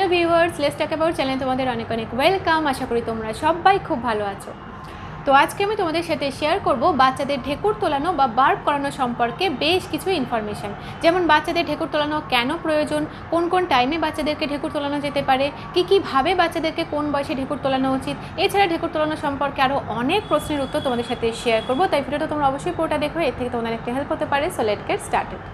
Hello viewers, let's talk about চ্যানেলে তোমাদের অনেক অনেক ওয়েলকাম। আশা করি তোমরা সবাই খুব ভালো আছো। তো আজকে আমি তোমাদের সাথে শেয়ার করব বাচ্চাদের ঢেকুর তোলানো বা বার্প করানো সম্পর্কে বেশ কিছু ইনফরমেশন। যেমন বাচ্চাদের ঢেকুর তোলানো কেন প্রয়োজন, কোন কোন টাইমে বাচ্চাদেরকে ঢেকুর তোলানো যেতে পারে, কীভাবে বাচ্চাদেরকে কোন বয়সে ঢেকুর তোলানো উচিত। এছাড়া ঢেকুর তোলানো সম্পর্কে আরও অনেক প্রশ্নের উত্তর তোমাদের সাথে শেয়ার করব। তাই ভিডিওটা তোমরা অবশ্যই পুরোটা দেখো, এর থেকে তোমাদের একটা হেল্প হতে পারে। So let's get started.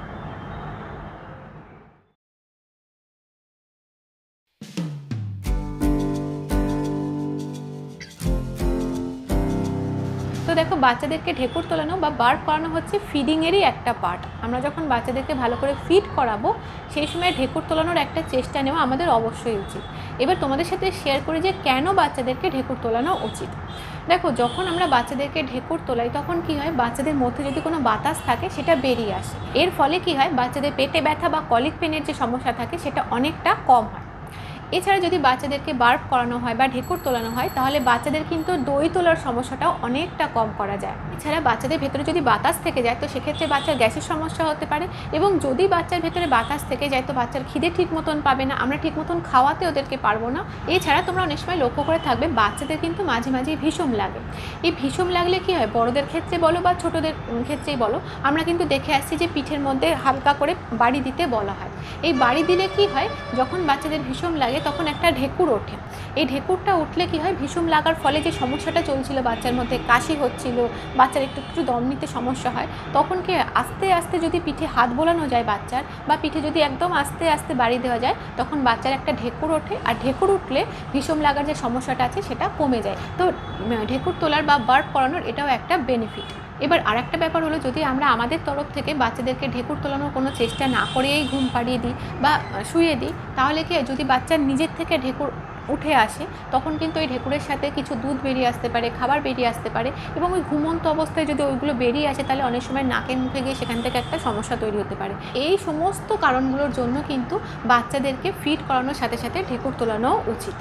তো দেখো, বাচ্চাদেরকে ঢেকুর তোলানো বা বার্প করানো হচ্ছে ফিডিংয়েরই একটা পার্ট। আমরা যখন বাচ্চাদেরকে ভালো করে ফিড করাবো সেই সময় ঢেকুর তোলানোর একটা চেষ্টা নেওয়া আমাদের অবশ্যই উচিত। এবার তোমাদের সাথে শেয়ার করি যে কেন বাচ্চাদেরকে ঢেকুর তোলানো উচিত। দেখো, যখন আমরা বাচ্চাদেরকে ঢেকুর তোলাই তখন কি হয়, বাচ্চাদের মধ্যে যদি কোনো বাতাস থাকে সেটা বেরিয়ে আসে। এর ফলে কি হয়, বাচ্চাদের পেটে ব্যথা বা কলিক পেনের যে সমস্যা থাকে সেটা অনেকটা কম হয়। এছাড়া যদি বাচ্চাদেরকে বার্প করানো হয় বা ঢেকুর তোলানো হয় তাহলে বাচ্চাদের কিন্তু দই তোলার সমস্যাটাও অনেকটা কম করা যায়। এছাড়া বাচ্চাদের ভেতরে যদি বাতাস থেকে যায় তো সেক্ষেত্রে বাচ্চার গ্যাসের সমস্যা হতে পারে, এবং যদি বাচ্চার ভেতরে বাতাস থেকে যায় তো বাচ্চার খিদে ঠিক মতন পাবে না, আমরা ঠিক মতন খাওয়াতে ওদেরকে পারবো না। এছাড়া তোমরা অনেক সময় লক্ষ্য করে থাকবে বাচ্চাদের কিন্তু মাঝে মাঝে ভীষণ লাগে। এই ভীষণ লাগলে কি হয়, বড়দের ক্ষেত্রে বলো বা ছোটদের ক্ষেত্রেই বলো, আমরা কিন্তু দেখে আসছি যে পিঠের মধ্যে হালকা করে বাড়ি দিতে বলা হয়। এই বাড়ি দিলে কি হয়, যখন বাচ্চাদের ভীষণ লাগে তখন একটা ঢেকুর ওঠে। এই ঢেকুরটা উঠলে কি হয়, ভীষণ লাগার ফলে যে সমস্যাটা চলছিল বাচ্চার মধ্যে, কাশি হচ্ছিল, বাচ্চার একটু একটু দম নিতে সমস্যা হয়, তখন কি আস্তে আস্তে যদি পিঠে হাত বোলানো যায় বাচ্চার, বা পিঠে যদি একদম আস্তে আস্তে বাড়ি দেওয়া যায় তখন বাচ্চার একটা ঢেকুর ওঠে। আর ঢেকুর উঠলে ভীষণ লাগার যে সমস্যাটা আছে সেটা কমে যায়। তো ঢেকুর তোলার বা বার্প করানোর এটাও একটা বেনিফিট। এবার আরেকটা ব্যাপার হলো, যদি আমরা আমাদের তরফ থেকে বাচ্চাদেরকে ঢেকুর তোলানোর কোনো চেষ্টা না করেই ঘুম পাড়িয়ে দিই বা শুয়ে দিই, তাহলে কি যদি বাচ্চার নিজের থেকে ঢেকুর উঠে আসে তখন কিন্তু ওই ঢেকুরের সাথে কিছু দুধ বেরিয়ে আসতে পারে, খাবার বেরিয়ে আসতে পারে, এবং ওই ঘুমন্ত অবস্থায় যদি ওইগুলো বেরিয়ে আসে তাহলে অনেক সময় নাকের মুখে গিয়ে সেখান থেকে একটা সমস্যা তৈরি হতে পারে। এই সমস্ত কারণগুলোর জন্য কিন্তু বাচ্চাদেরকে ফিড করানোর সাথে সাথে ঢেকুর তোলানো উচিত।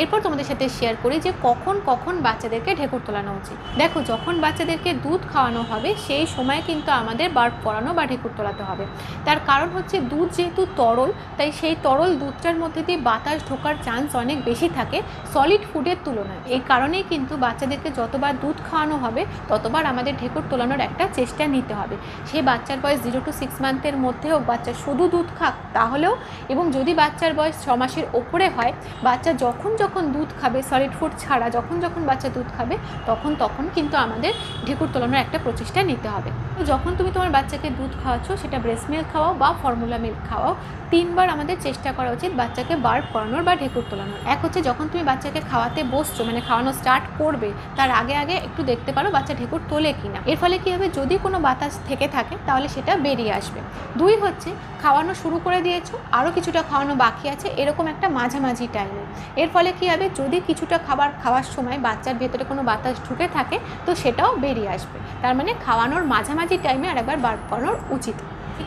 এরপর তোমাদের সাথে শেয়ার করি যে কখন কখন বাচ্চাদেরকে ঢেকুর তোলানো উচিত। দেখো, যখন বাচ্চাদেরকে দুধ খাওয়ানো হবে সেই সময় কিন্তু আমাদের বার্প করানো বা ঢেকুর তোলাতে হবে। তার কারণ হচ্ছে দুধ যেহেতু তরল, তাই সেই তরল দুধটার মধ্যে দিয়ে বাতাস ঢোকার চান্স অনেক বেশি থাকে সলিড ফুডের তুলনায়। এই কারণেই কিন্তু বাচ্চাদেরকে যতবার দুধ খাওয়ানো হবে ততবার আমাদের ঢেকুর তোলানোর একটা চেষ্টা নিতে হবে। সে বাচ্চার বয়স 0 to 6 মান্থের মধ্যেও বাচ্চা শুধু দুধ খাক তাহলেও, এবং যদি বাচ্চার বয়স 6 মাসের ওপরে হয়, বাচ্চা যখন যখন দুধ খাবে, সলিড ফুড ছাড়া যখন যখন বাচ্চা দুধ খাবে তখন কিন্তু আমাদের ঢেকুর তোলানোর একটা প্রচেষ্টা নিতে হবে। তো যখন তুমি তোমার বাচ্চাকে দুধ খাওয়াচ্ছ, সেটা ব্রেস্ট মিল্ক খাওয়াও বা ফর্মুলা মিল্ক খাওয়াও, 3 বার আমাদের চেষ্টা করা উচিত বাচ্চাকে বার্প করানোর বা ঢেকুর তোলানোর। এক হচ্ছে যখন তুমি বাচ্চাকে খাওয়াতে বসছো, মানে খাওয়ানো স্টার্ট করবে তার আগে আগে একটু দেখতে পারো বাচ্চা ঢেকুর তোলে কিনা। এর ফলে কী হবে, যদি কোনো বাতাস থেকে থাকে তাহলে সেটা বেরিয়ে আসবে। 2 হচ্ছে খাওয়ানো শুরু করে দিয়েছো, আরও কিছুটা খাওয়ানো বাকি আছে, এরকম একটা মাঝামাঝি টাইমে। এর ফলে কী হবে, যদি কিছুটা খাবার খাওয়ার সময় বাচ্চার ভেতরে কোনো বাতাস ঢুকে থাকে তো সেটাও বেরিয়ে আসবে। তার মানে খাওয়ানোর মাঝামাঝি টাইমে আরেকবার বার্প করানো উচিত।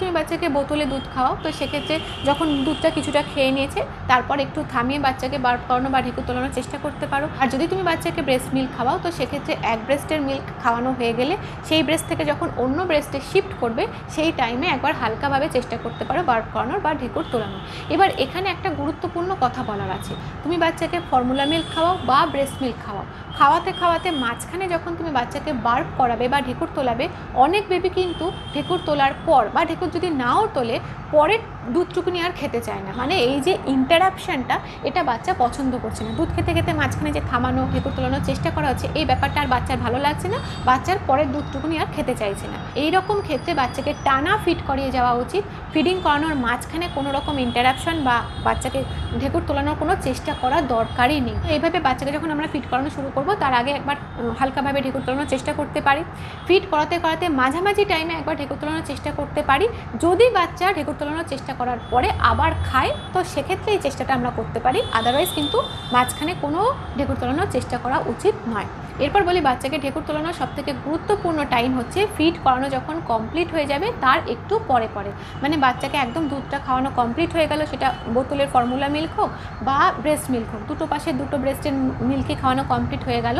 তুমি বাচ্চাকে বোতলে দুধ খাওয়াও, তো সেক্ষেত্রে যখন দুধটা কিছুটা খেয়ে নিয়েছে তারপর একটু থামিয়ে বাচ্চাকে বার্প করানো বা ঢেকুর তোলানোর চেষ্টা করতে পারো। আর যদি তুমি বাচ্চাকে ব্রেস্ট মিল্ক খাওয়াও তো সেক্ষেত্রে এক ব্রেস্টের মিল্ক খাওয়ানো হয়ে গেলে সেই ব্রেস্ট থেকে যখন অন্য ব্রেস্টে শিফট করবে সেই টাইমে একবার হালকাভাবে চেষ্টা করতে পারো বার্প করানোর বা ঢেকুর তোলানোর। এবার এখানে একটা গুরুত্বপূর্ণ কথা বলার আছে, তুমি বাচ্চাকে ফর্মুলা মিল্ক খাওয়াও বা ব্রেস্ট মিল্ক খাওয়াও, খাওয়াতে খাওয়াতে মাঝখানে যখন তুমি বাচ্চাকে বার্প করাবে বা ঢেকুর তোলাবে, অনেক বেবি কিন্তু ঢেকুর তোলার পর বা ঢেকুর যদি নাও তোলে পরের দুধটুকুনি আর খেতে চায় না। মানে এই যে ইন্টারাপশনটা, এটা বাচ্চা পছন্দ করছে না। দুধ খেতে খেতে মাঝখানে যে থামানো, ঢেকুর তোলানোর চেষ্টা করা হচ্ছে, এই ব্যাপারটা আর বাচ্চার ভালো লাগছে না, বাচ্চার পরের দুধটুকুনি আর খেতে চাইছে না। এই রকম ক্ষেত্রে বাচ্চাকে টানা ফিড করিয়ে যাওয়া উচিত। ফিডিং করানোর মাঝখানে কোনো রকম ইন্টারাপশন বা বাচ্চাকে ঢেকুর তোলানোর কোনো চেষ্টা করার দরকারই নেই। এইভাবে বাচ্চাকে যখন আমরা ফিড করানো শুরু করব তার আগে একবার হালকাভাবে ঢেকুর তোলানোর চেষ্টা করতে পারি। ফিড করাতে করাতে মাঝামাঝি টাইমে একবার ঢেকুর তোলানোর চেষ্টা করতে পারি। যদি বাচ্চা ঢেকুর তোলানোর চেষ্টা করার পরে আবার খায় তো সেক্ষেত্রে এই চেষ্টাটা আমরা করতে পারি, আদারওয়াইজ কিন্তু মাঝখানে কোনো ঢেকুর তোলানোর চেষ্টা করা উচিত নয়। এরপর বলি বাচ্চাকে ঢেকুর তোলানোর সবথেকে গুরুত্বপূর্ণ টাইম হচ্ছে ফিড করানো যখন কমপ্লিট হয়ে যাবে তার একটু পরে পরে, মানে বাচ্চাকে একদম দুধটা খাওয়ানো কমপ্লিট হয়ে গেল, সেটা বোতলের ফর্মুলা মিল্ক হোক বা ব্রেস্ট মিল্ক হোক, দুটো পাশে দুটো ব্রেস্টের মিল্কই খাওয়ানো কমপ্লিট হয়ে গেল,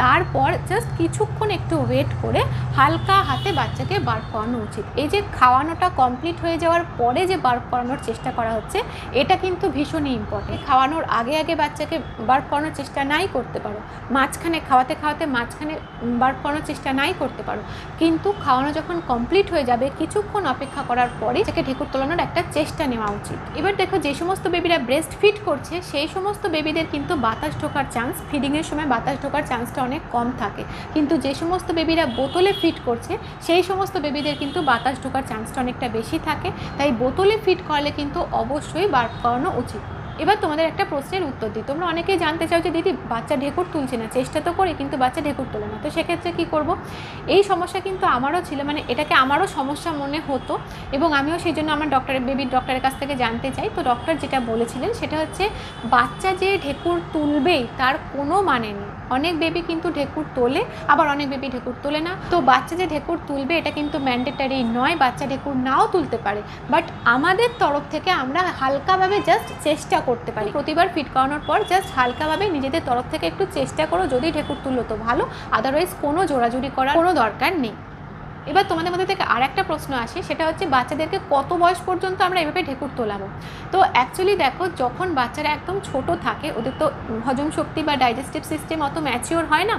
তারপর জাস্ট কিছুক্ষণ একটু ওয়েট করে হালকা হাতে বাচ্চাকে বার্প করানো উচিত। এই যে খাওয়ানোটা কমপ্লিট হয়ে যাওয়ার পরে যে বার্প করানোর চেষ্টা করা হচ্ছে এটা কিন্তু ভীষণই ইম্পর্টেন্ট। খাওয়ানোর আগে আগে বাচ্চাকে বার্প করানোর চেষ্টা নাই করতে পারো, মাঝখানে খাওয়াতে খাওয়াতে মাঝখানে বার্প করানোর চেষ্টা নাই করতে পারো, কিন্তু খাওয়ানো যখন কমপ্লিট হয়ে যাবে কিছুক্ষণ অপেক্ষা করার পরে তাকে ঢেকুর তোলানোর একটা চেষ্টা নেওয়া উচিত। এবার দেখো যে সমস্ত বেবিরা ব্রেস্ট ফিড করছে সেই সমস্ত বেবিদের কিন্তু বাতাস ঢোকার চান্স, ফিডিংয়ের সময় বাতাস ঢোকার চান্সটা অনেক কম থাকে, কিন্তু যে সমস্ত বেবিরা বোতলে ফিড করছে সেই সমস্ত বেবিদের কিন্তু বাতাস ঢোকার চান্সটা অনেকটা বেশি থাকে। তাই বোতলে ফিড করালে কিন্তু অবশ্যই বার্প করানো উচিত। এবার তোমাদের একটা প্রশ্নের উত্তর দিই, তোমরা অনেকেই জানতে চাও যে দিদি বাচ্চা ঢেকুর তুলছে না, চেষ্টা তো করি কিন্তু বাচ্চা ঢেকুর তোলে না, তো সেক্ষেত্রে কী করব? এই সমস্যা কিন্তু আমারও ছিল, মানে এটাকে আমারও সমস্যা মনে হতো এবং আমিও সেই জন্য আমার বেবির ডক্টরের কাছ থেকে জানতে চাই। তো ডক্টর যেটা বলেছিলেন সেটা হচ্ছে বাচ্চা যে ঢেকুর তুলবেই তার কোনো মানে নেই। অনেক বেবি কিন্তু ঢেকুর তোলে, আবার অনেক বেবি ঢেকুর তোলে না। তো বাচ্চা যে ঢেকুর তুলবে এটা কিন্তু ম্যান্ডেটারি নয়, বাচ্চা ঢেকুর নাও তুলতে পারে, বাট আমাদের তরফ থেকে আমরা হালকাভাবে জাস্ট চেষ্টা করতে পারি। প্রতিবার ফিড করানোর পর জাস্ট হালকাভাবে নিজেদের তরফ থেকে একটু চেষ্টা করো, যদি ঢেকুর তুললো তো ভালো, আদারওয়াইজ কোনো জোরাজুরি করার কোনো দরকার নেই। এবার তোমাদের মধ্যে থেকে আর একটা প্রশ্ন আসে, সেটা হচ্ছে বাচ্চাদেরকে কত বয়স পর্যন্ত আমরা এভাবে ঢেকুর তোলাবো? তো অ্যাকচুয়ালি দেখো, যখন বাচ্চারা একদম ছোট থাকে ওদের তো হজম শক্তি বা ডাইজেস্টিভ সিস্টেম অত ম্যাচিওর হয় না,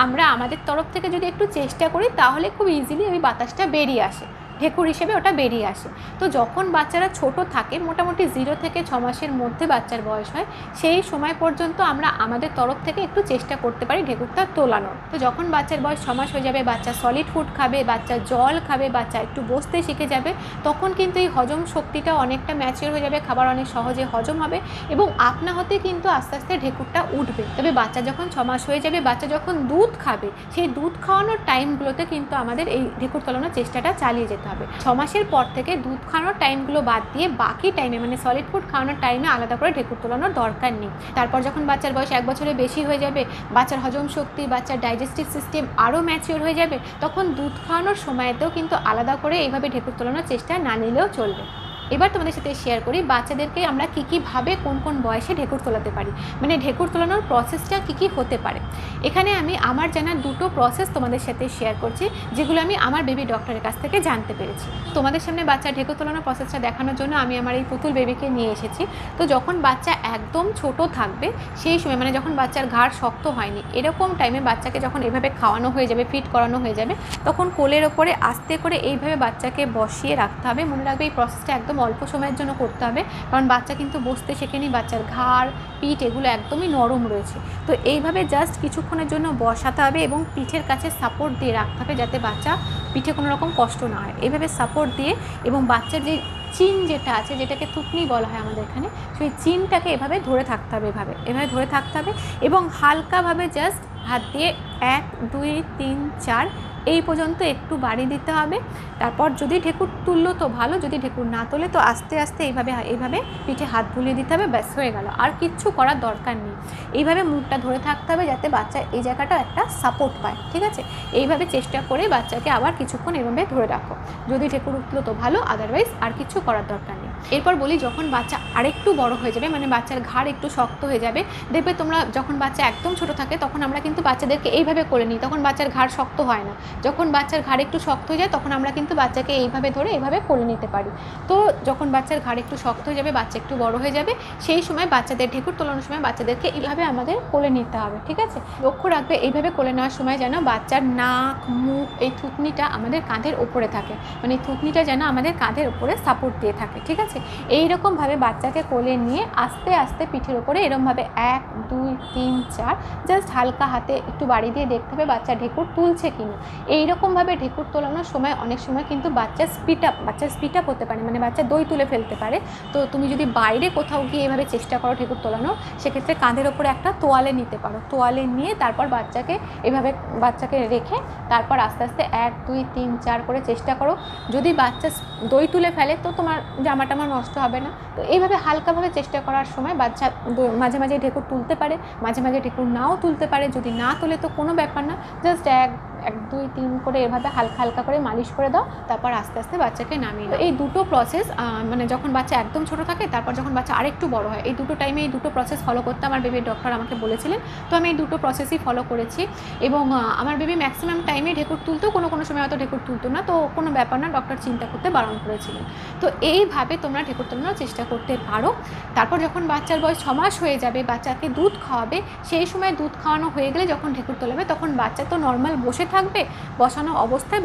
আমরা আমাদের তরফ থেকে যদি একটু চেষ্টা করি তাহলে খুব ইজিলি ওই বাতাসটা বেরিয়ে আসে, ঢেকুর হিসেবে ওটা বেরিয়ে আসে। তো যখন বাচ্চারা ছোট থাকে, মোটামুটি 0 থেকে 6 মাসের মধ্যে বাচ্চার বয়স হয়, সেই সময় পর্যন্ত আমরা আমাদের তরফ থেকে একটু চেষ্টা করতে পারি ঢেকুরটা তোলানোর। তো যখন বাচ্চার বয়স 6 মাস হয়ে যাবে, বাচ্চা সলিড ফুড খাবে, বাচ্চা জল খাবে, বাচ্চা একটু বসতে শিখে যাবে, তখন কিন্তু এই হজম শক্তিটা অনেকটা ম্যাচিওর হয়ে যাবে, খাবার অনেক সহজে হজম হবে এবং আপনা হতে কিন্তু আস্তে আস্তে ঢেকুরটা উঠবে। তবে বাচ্চা যখন 6 মাস হয়ে যাবে, বাচ্চা যখন দুধ খাবে, সেই দুধ খাওয়ানোর টাইমগুলোতে কিন্তু আমাদের এই ঢেকুর তোলানোর চেষ্টাটা চালিয়ে যেতে হবে। 6 মাসের পর থেকে দুধ খাওয়ানোর টাইমগুলো বাদ দিয়ে বাকি টাইমে, মানে সলিড ফুড খাওয়ানোর টাইমে আলাদা করে ঢেকুর তোলানোর দরকার নেই। তারপর যখন বাচ্চার বয়স 1 বছরের বেশি হয়ে যাবে, বাচ্চার হজম শক্তি, বাচ্চার ডাইজেস্টিভ সিস্টেম আরও ম্যাচিওর হয়ে যাবে, তখন দুধ খাওয়ানোর সময়তেও কিন্তু আলাদা করে এইভাবে ঢেকুর তোলানোর চেষ্টা না নিলেও চলবে। এবার তোমাদের সাথে শেয়ার করি বাচ্চাদেরকে আমরা কীভাবে কোন কোন বয়সে ঢেকুর তোলাতে পারি, মানে ঢেকুর তোলানোর প্রসেসটা কী হতে পারে। এখানে আমি আমার জানার দুটো প্রসেস তোমাদের সাথে শেয়ার করছি, যেগুলো আমি আমার বেবি ডক্টরের কাছ থেকে জানতে পেরেছি। তোমাদের সামনে বাচ্চা ঢেকুর তোলানোর প্রসেসটা দেখানোর জন্য আমি আমার এই পুতুল বেবিকে নিয়ে এসেছি। তো যখন বাচ্চা একদম ছোট থাকবে সেই সময়, মানে যখন বাচ্চার ঘাড় শক্ত হয়নি, এরকম টাইমে বাচ্চাকে যখন এভাবে খাওয়ানো হয়ে যাবে, ফিড করানো হয়ে যাবে, তখন কোলের ওপরে আস্তে করে এইভাবে বাচ্চাকে বসিয়ে রাখতে হবে। মনে রাখবে এই প্রসেসটা একদম অল্প সময়ের জন্য করতে হবে, কারণ বাচ্চা কিন্তু বসতে শেখেনি, বাচ্চার ঘাড় পিঠ এগুলো একদমই নরম রয়েছে। তো এইভাবে জাস্ট কিছুক্ষণের জন্য বসাতে হবে এবং পিঠের কাছে সাপোর্ট দিয়ে রাখতে হবে, যাতে বাচ্চা পিঠে কোনো রকম কষ্ট না হয়। এইভাবে সাপোর্ট দিয়ে এবং বাচ্চার যে চিন যেটা আছে, যেটাকে থুতনি বলা হয় আমাদের এখানে, সেই চিনটাকে এভাবে ধরে থাকতে হবে, এভাবে ধরে থাকতে হবে এবং হালকাভাবে জাস্ট হাত দিয়ে 1 2 3 4 এই পর্যন্ত একটু বাড়ি দিতে হবে। তারপর যদি ঢেকুর তুললো তো ভালো, যদি ঢেকুর না তোলে তো আস্তে আস্তে এইভাবে পিঠে হাত বুলিয়ে দিতে হবে, ব্যাস হয়ে গেল, আর কিচ্ছু করার দরকার নেই। এইভাবে মুখটা ধরে থাকতে হবে যাতে বাচ্চা এই জায়গাটা একটা সাপোর্ট পায়, ঠিক আছে? এইভাবে চেষ্টা করে বাচ্চাকে আবার কিছুক্ষণ এভাবে ধরে রাখো। যদি ঢেকুর উঠলো তো ভালো, আদারওয়াইজ আর কিছু করার দরকার নেই। এরপর বলি, যখন বাচ্চা আরেকটু বড় হয়ে যাবে, মানে বাচ্চার ঘাড় একটু শক্ত হয়ে যাবে, দেখবে তোমরা যখন বাচ্চা একদম ছোট থাকে তখন আমরা কিন্তু বাচ্চাদেরকে এইভাবে করে নিই, তখন বাচ্চার ঘাড় শক্ত হয় না। যখন বাচ্চার ঘাড় একটু শক্ত হয়ে যায় তখন আমরা কিন্তু বাচ্চাকে এইভাবে ধরে এইভাবে কোলে নিতে পারি। তো যখন বাচ্চার ঘাড় একটু শক্ত হয়ে যাবে, বাচ্চা একটু বড় হয়ে যাবে, সেই সময় বাচ্চাদের ঢেকুর তোলানোর সময় বাচ্চাদেরকে এইভাবে আমাদের কোলে নিতে হবে, ঠিক আছে? লক্ষ্য রাখবে এইভাবে কোলে নেওয়ার সময় যেন বাচ্চার নাক, মুখ, এই থুতনিটা আমাদের কাঁধের ওপরে থাকে, মানে থুতনিটা যেন আমাদের কাঁধের ওপরে সাপোর্ট দিয়ে থাকে, ঠিক আছে? এইরকমভাবে বাচ্চাকে কোলে নিয়ে আস্তে আস্তে পিঠের ওপরে এরকমভাবে 1 2 3 4 জাস্ট হালকা হাতে একটু বাড়ি দিয়ে দেখতে হবে বাচ্চা ঢেকুর তুলছে কিনা। এইরকমভাবে ঢেকুর তোলানোর সময় অনেক সময় কিন্তু বাচ্চার স্পিড আপ হতে পারে, মানে বাচ্চা দই তুলে ফেলতে পারে। তো তুমি যদি বাইরে কোথাও গিয়ে এভাবে চেষ্টা করো ঢেকুর তোলানো, সেক্ষেত্রে কাঁধের ওপরে একটা তোয়ালে নিতে পারো, তোয়ালে নিয়ে তারপর বাচ্চাকে রেখে তারপর আস্তে আস্তে 1 2 3 4 করে চেষ্টা করো। যদি বাচ্চা দই তুলে ফেলে তো তোমার জামাটা নষ্ট হবে না। তো এইভাবে হালকাভাবে চেষ্টা করার সময় বাচ্চা মাঝে মাঝে ঢেকুর তুলতে পারে, মাঝে মাঝে ঢেকুর নাও তুলতে পারে। যদি না তোলে তো কোনো কোনো ব্যাপার না, জাস্ট 1 2 3 করে এভাবে হালকা হালকা করে মালিশ করে দাও, তারপর আস্তে আস্তে বাচ্চাকে নামিয়ে দাও। এই দুটো প্রসেস মানে যখন বাচ্চা একদম ছোটো থাকে, তারপর যখন বাচ্চা আরেকটু বড় হয়, এই দুটো টাইমে এই দুটো প্রসেস ফলো করতে আমার বেবির ডক্টর আমাকে বলেছিলেন। তো আমি এই দুটো প্রসেসই ফলো করেছি এবং আমার বেবি ম্যাক্সিমাম টাইমে ঢেকুর তুলতো, কোনো সময় হয়তো ঢেকুর তুলতো না, তো কোনো ব্যাপার না, ডক্টর চিন্তা করতে বারণ করেছিলেন। তো এইভাবে তোমরা ঢেকুর তোলানোর চেষ্টা করতে পারো। তারপর যখন বাচ্চার বয়স 6 মাস হয়ে যাবে, বাচ্চাকে দুধ খাওয়াবে, সেই সময় দুধ খাওয়ানো হয়ে গেলে যখন ঢেকুর তোলাবে, তখন বাচ্চা তো নর্মাল বসে থাকবে, বসানো অবস্থায়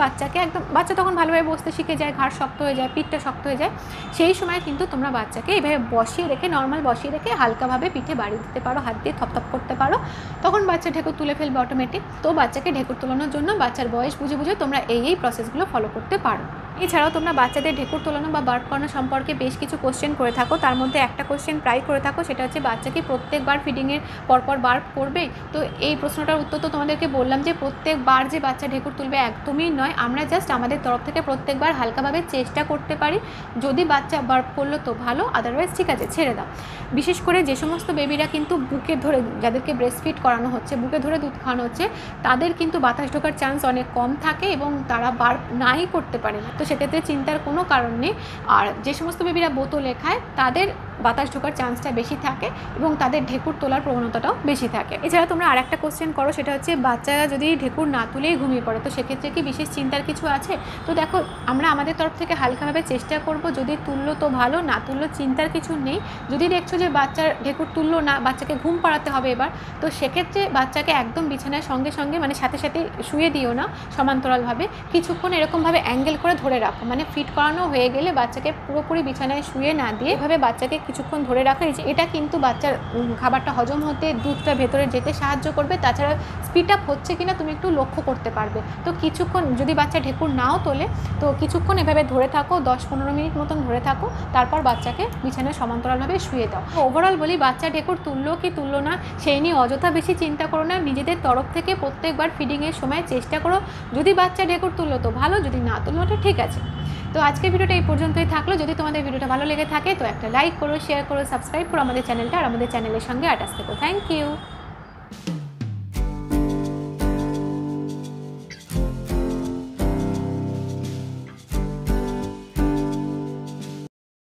বাচ্চা তখন ভালোভাবে বসতে শিখে যায়, ঘাড় শক্ত হয়ে যায়, পিঠটা শক্ত হয়ে যায়। সেই সময় কিন্তু তোমরা বাচ্চাকে এইভাবে বসিয়ে রেখে, নর্মাল বসিয়ে রেখে হালকাভাবে পিঠে বাড়ি দিতে পারো, হাত দিয়ে থপথপ করতে পারো, তখন বাচ্চা ঢেকুর তুলে ফেলবে অটোমেটিক। তো বাচ্চাকে ঢেকুর তোলানোর জন্য বাচ্চার বয়স বুঝে বুঝে তোমরা এই প্রসেসগুলো ফলো করতে পারো। এছাড়াও তোমরা বাচ্চাদের ঢেকুর তোলানো বা বার্প করানো সম্পর্কে বেশ কিছু কোশ্চেন করে থাকো, তার মধ্যে একটা কোশ্চেন প্রায় করে থাকো, সেটা হচ্ছে বাচ্চা কি প্রত্যেকবার ফিডিংয়ের পরপর বার্প করবে? তো এই প্রশ্নটার উত্তর তো তোমাদেরকে বললাম যে প্রত্যেকবার যে বাচ্চা ঢেকুর তুলবে একদমই নয়, আমরা জাস্ট আমাদের তরফ থেকে প্রত্যেকবার হালকাভাবে চেষ্টা করতে পারি। যদি বাচ্চা বার্প করলো তো ভালো, আদারওয়াইজ ঠিক আছে, ছেড়ে দাও। বিশেষ করে যে সমস্ত বেবিরা কিন্তু বুকে ধরে, যাদেরকে ব্রেস্ট ফিড করানো হচ্ছে, বুকে ধরে দুধ খাওয়ানো হচ্ছে, তাদের কিন্তু বাতাস ঢোকার চান্স অনেক কম থাকে এবং তারা বার্প নাই করতে পারে না। তো সেক্ষেত্রে চিন্তার কোনো কারণ নেই। আর যে সমস্ত বেবিরা বোতলে খায়, তাদের বাতাস ঢোকার চান্সটা বেশি থাকে এবং তাদের ঢেকুর তোলার প্রবণতাটাও বেশি থাকে। এছাড়া তোমরা আরেকটা কোশ্চেন করো, সেটা হচ্ছে বাচ্চারা যদি ঢেকুর না তুলেই ঘুমিয়ে পড়ে, তো সেক্ষেত্রে কি বিশেষ চিন্তার কিছু আছে? তো দেখো, আমরা আমাদের তরফ থেকে হালকাভাবে চেষ্টা করব, যদি তুললো তো ভালো, না তুললো চিন্তার কিছু নেই। যদি দেখছো যে বাচ্চার ঢেকুর তুললো না, বাচ্চাকে ঘুম পাড়াতে হবে এবার, তো সেক্ষেত্রে বাচ্চাকে একদম বিছানার সঙ্গে সঙ্গে, মানে সাথে সাথে শুয়ে দিও না, সমান্তরালভাবে কিছুক্ষণ এরকমভাবে অ্যাঙ্গেল করে ধরে রাখো। মানে ফিট করানো হয়ে গেলে বাচ্চাকে পুরোপুরি বিছানায় শুয়ে না দিয়ে এভাবে বাচ্চাকে কিছুক্ষণ ধরে রাখা, এটা কিন্তু বাচ্চার খাবারটা হজম হতে, দুধটা ভেতরে যেতে সাহায্য করবে। তাছাড়া স্পিড আপ হচ্ছে কিনা তুমি একটু লক্ষ্য করতে পারবে। তো কিছুক্ষণ, যদি বাচ্চা ঢেকুর নাও তোলে, তো কিছুক্ষণ এভাবে ধরে থাকো, 10-15 মিনিট মতন ধরে থাকো, তারপর বাচ্চাকে বিছানায় সমান্তরালভাবে শুয়ে দাও। ওভারঅল বলি, বাচ্চা ঢেকুর তুললো কি তুললো না সেই নিয়ে অযথা বেশি চিন্তা করো না। নিজেদের তরফ থেকে প্রত্যেকবার ফিডিংয়ের সময় চেষ্টা করো, যদি বাচ্চা ঢেকুর তুললো তো ভালো, যদি না তুললো তো ঠিক আছে। তো আজকের ভিডিওটা এই পর্যন্তই থাকলো। যদি তোমাদের ভিডিওটা ভালো লেগে থাকে তো একটা লাইক করো, শেয়ার করো, সাবস্ক্রাইব করো আমাদের চ্যানেলটা, আর আমাদের চ্যানেলের সঙ্গে অ্যাটাচ থেকো। Thank you.